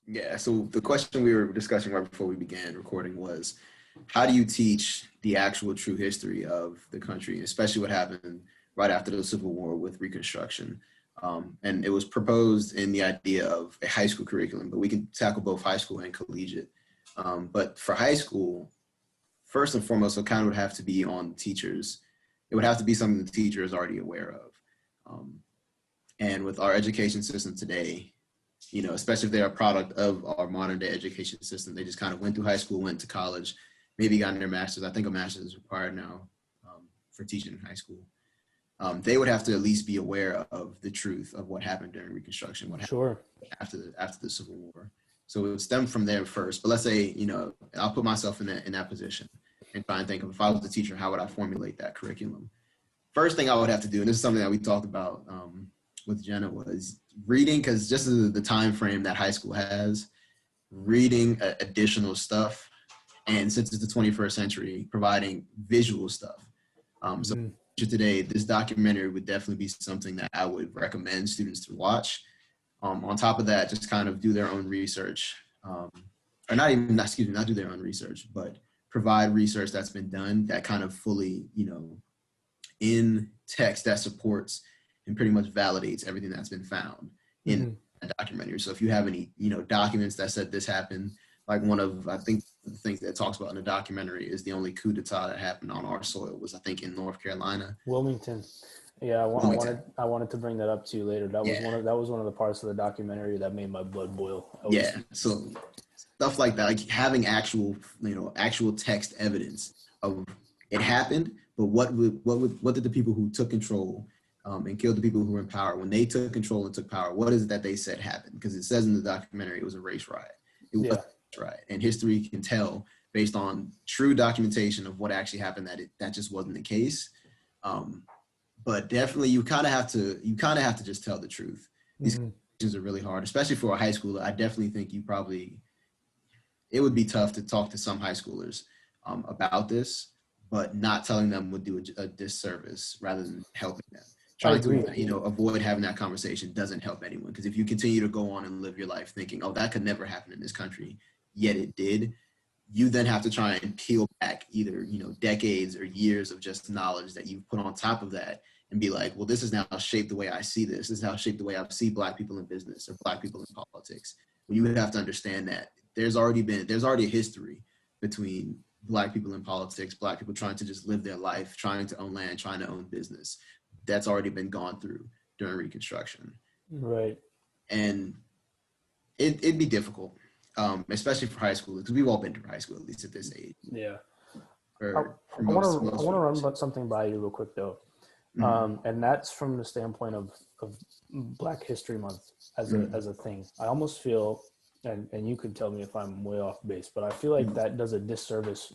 Yeah. So the question we were discussing right before we began recording was, how do you teach the actual true history of the country, especially what happened right after the Civil War with Reconstruction? And it was proposed in the idea of a high school curriculum, but we can tackle both high school and collegiate. But for high school, first and foremost, it kind of would have to be on teachers. It would have to be something the teacher is already aware of. Um, and with our education system today, especially if they're a product of our modern day education system, they just kind of went through high school, went to college, maybe got their master's. I think a master's is required now for teaching in high school. They would have to at least be aware of the truth of what happened during Reconstruction, what happened Sure. after the Civil War. So it would stem from there first. But let's say, I'll put myself in that position and try and think of, if I was the teacher, how would I formulate that curriculum? First thing I would have to do, and this is something that we talked about with Jenna, was reading, because just the time frame that high school has, reading additional stuff, and since it's the 21st century, providing visual stuff. So today, this documentary would definitely be something that I would recommend students to watch. On top of that, just kind of do their own research, or not do their own research, but provide research that's been done that kind of fully, in text that supports and pretty much validates everything that's been found in a documentary. So if you have any, documents that said this happened, like one of, I think, the things that talks about in the documentary is the only coup d'etat that happened on our soil was, I think, in North Carolina. Wilmington. Yeah, I wanted to bring that up to you later. That was one of the parts of the documentary that made my blood boil. So stuff like that, like having actual text evidence of it happened, but what did the people who took control and killed the people who were in power, when they took control and took power, what is it that they said happened? Because it says in the documentary it was a race riot. It was a race riot, and history can tell based on true documentation of what actually happened that just wasn't the case. But definitely, you kind of have to just tell the truth. These questions are really hard, especially for a high schooler. I definitely think it would be tough to talk to some high schoolers about this, but not telling them would do a disservice rather than helping them. Trying to avoid having that conversation doesn't help anyone, because if you continue to go on and live your life thinking, oh, that could never happen in this country, yet it did, you then have to try and peel back either decades or years of just knowledge that you've put on top of that and be like, well, this has now shaped the way I see this. This is how shaped the way I see Black people in business or Black people in politics. Well, you would have to understand that there's already a history between Black people in politics, Black people trying to just live their life, trying to own land, trying to own business. That's already been gone through during Reconstruction. Right. And it'd be difficult, especially for high school, because we've all been through high school, at least at this age. Yeah. I want to run about something by you real quick, though. And that's from the standpoint of Black History Month as a thing. I almost feel, and you could tell me if I'm way off base, but I feel like that does a disservice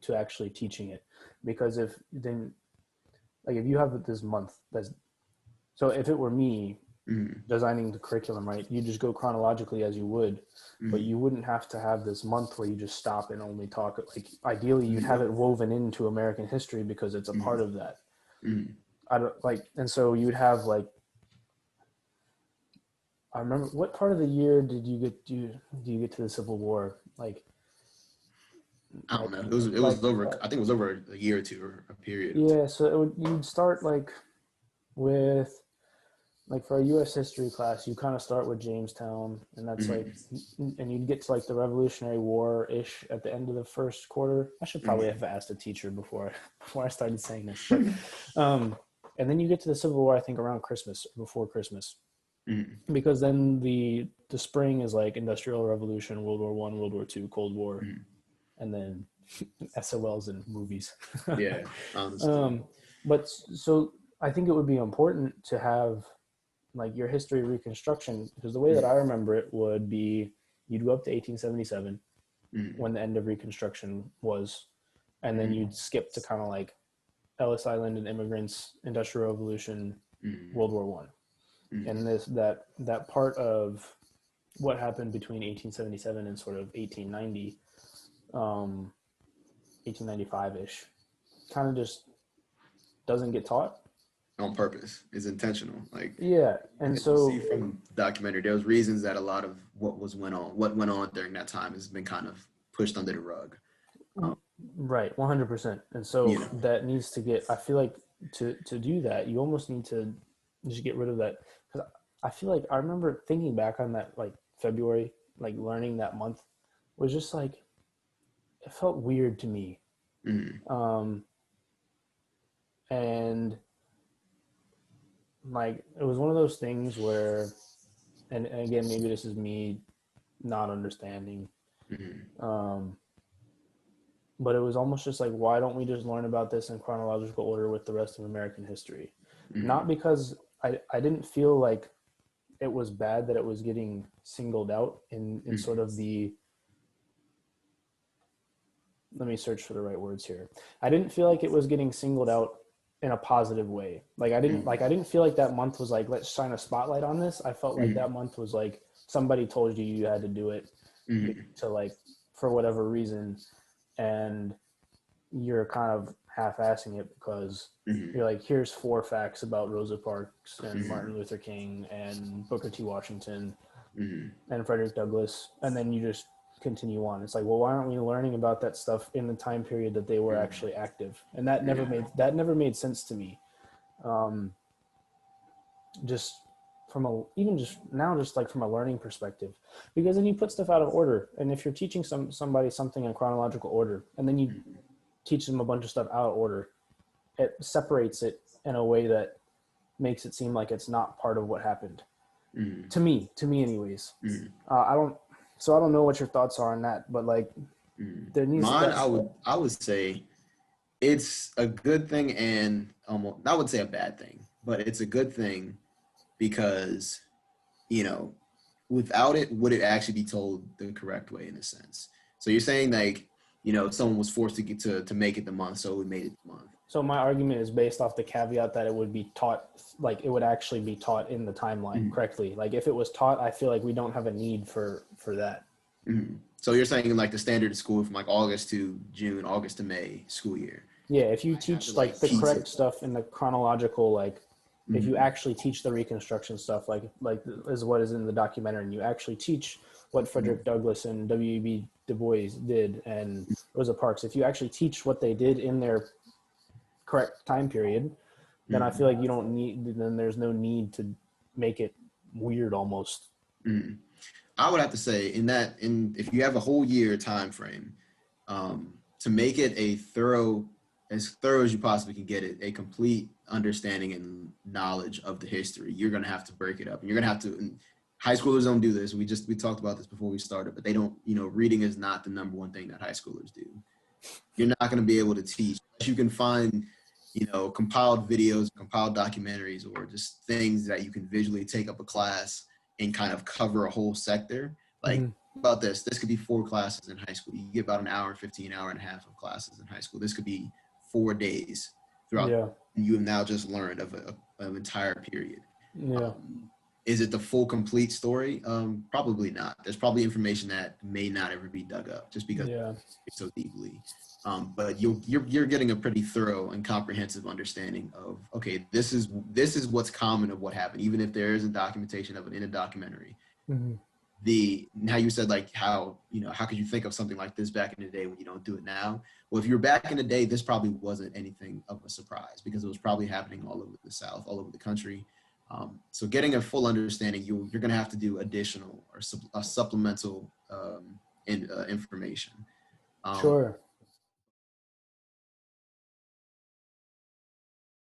to actually teaching it, because if you have this month, so if it were me designing the curriculum, right, you just go chronologically as you would, but you wouldn't have to have this month where you just stop and only talk. Like ideally, you'd have it woven into American history because it's a part of that. And so you'd have I remember, what part of the year did you get to the Civil War? I don't know. It was over. I think it was over a year or two, or a period. Yeah, so you'd start with for a U.S. history class, you kind of start with Jamestown, and that's and you'd get to the Revolutionary War-ish at the end of the first quarter. I should probably have asked a teacher before I started saying this, but and then you get to the Civil War, I think around Christmas, before Christmas. Because then the spring is Industrial Revolution, World War I, World War II, Cold War, and then SOLs and movies. Yeah, honestly. But so I think it would be important to have your history of Reconstruction, because the way that I remember it would be you'd go up to 1877 when the end of Reconstruction was, and then you'd skip to kind of Ellis Island and immigrants, Industrial Revolution, World War I. And that part of what happened between 1877 and sort of 1890, 1895-ish, kind of just doesn't get taught. on purpose. It's intentional. Like, Yeah, and as you so see from the documentary, there was reasons that a lot of what went on during that time has been kind of pushed under the rug. right, 100%. And so You know. that needs to get. I feel like to do that, you almost need to just get rid of that, because I feel like I remember thinking back on that, like February, like learning that month was just like it felt weird to me. Mm-hmm. And like it was one of those things where, and again, maybe this is me not understanding, Mm-hmm. but it was almost just like, why don't we just learn about this in chronological order with the rest of American history? Mm-hmm. Not because I didn't feel like it was bad that it was getting singled out in sort of the, let me search for the right words here. I didn't feel like it was getting singled out in a positive way. Like I didn't feel like that month was like, let's shine a spotlight on this. I felt like Mm-hmm. that month was like somebody told you you had to do it Mm-hmm. to like, for whatever reason, and you're kind of half-assing it because Mm-hmm. you're like, here's 4 facts about Rosa Parks and Mm-hmm. Martin Luther King and Booker T. Washington Mm-hmm. and Frederick Douglass, and then you just continue on. It's like, well, why aren't we learning about that stuff in the time period that they were actually active? And that never made sense to me. Just from a, even just now, just like from a learning perspective, because then you put stuff out of order. And if you're teaching somebody something in chronological order, and then you teach them a bunch of stuff out of order, it separates it in a way that makes it seem like it's not part of what happened. Mm-hmm. To me anyways. Mm-hmm. I don't know what your thoughts are on that, but like there needs Mine, that. I would say it's a good thing, and almost I would say a bad thing, but it's a good thing because, you know, without it, would it actually be told the correct way in a sense? So you're saying like, you know, someone was forced to get to make it the month, so we made it the month. So my argument is based off the caveat that it would be taught, like it would actually be taught in the timeline correctly. Like if it was taught, I feel like we don't have a need for that. Mm-hmm. So you're saying like the standard school from like August to June, August to May school year. Yeah, if you Have to teach like like the piece correct it. stuff in the chronological, like if you Mm-hmm. actually teach the Reconstruction stuff, like is what is in the documentary, and you actually teach what Frederick Douglass and W.E.B. Du Bois did and Rosa Parks, if you actually teach what they did in their correct time period, then I Mm-hmm. feel like you don't need. Then there's no need to make it weird almost. Mm-hmm. I would have to say in if you have a whole year time frame, to make it as thorough as you possibly can get it, a complete understanding and knowledge of the history, you're gonna have to break it up, and you're gonna have to. And high schoolers don't do this. We talked about this before we started, but they don't. You know, reading is not the number one thing that high schoolers do. You're not gonna be able to teach. You can find, you know, compiled videos, compiled documentaries, or just things that you can visually take up a class and kind of cover a whole sector. Like about this could be 4 classes in high school. You get about an hour, 15 hour and a half of classes in high school. This could be 4 days throughout. Yeah. And you have now just learned of an entire period. Yeah. Is it the full complete story? Probably not. There's probably information that may not ever be dug up just because it's so deeply. But you're getting a pretty thorough and comprehensive understanding of, okay, this is what's common of what happened, even if there isn't documentation of it in a documentary. How you said like how, you know, how could you think of something like this back in the day when you don't do it now? Well, if you're back in the day, this probably wasn't anything of a surprise because it was probably happening all over the South, all over the country. So getting a full understanding, you're going to have to do additional or supplemental information. Sure.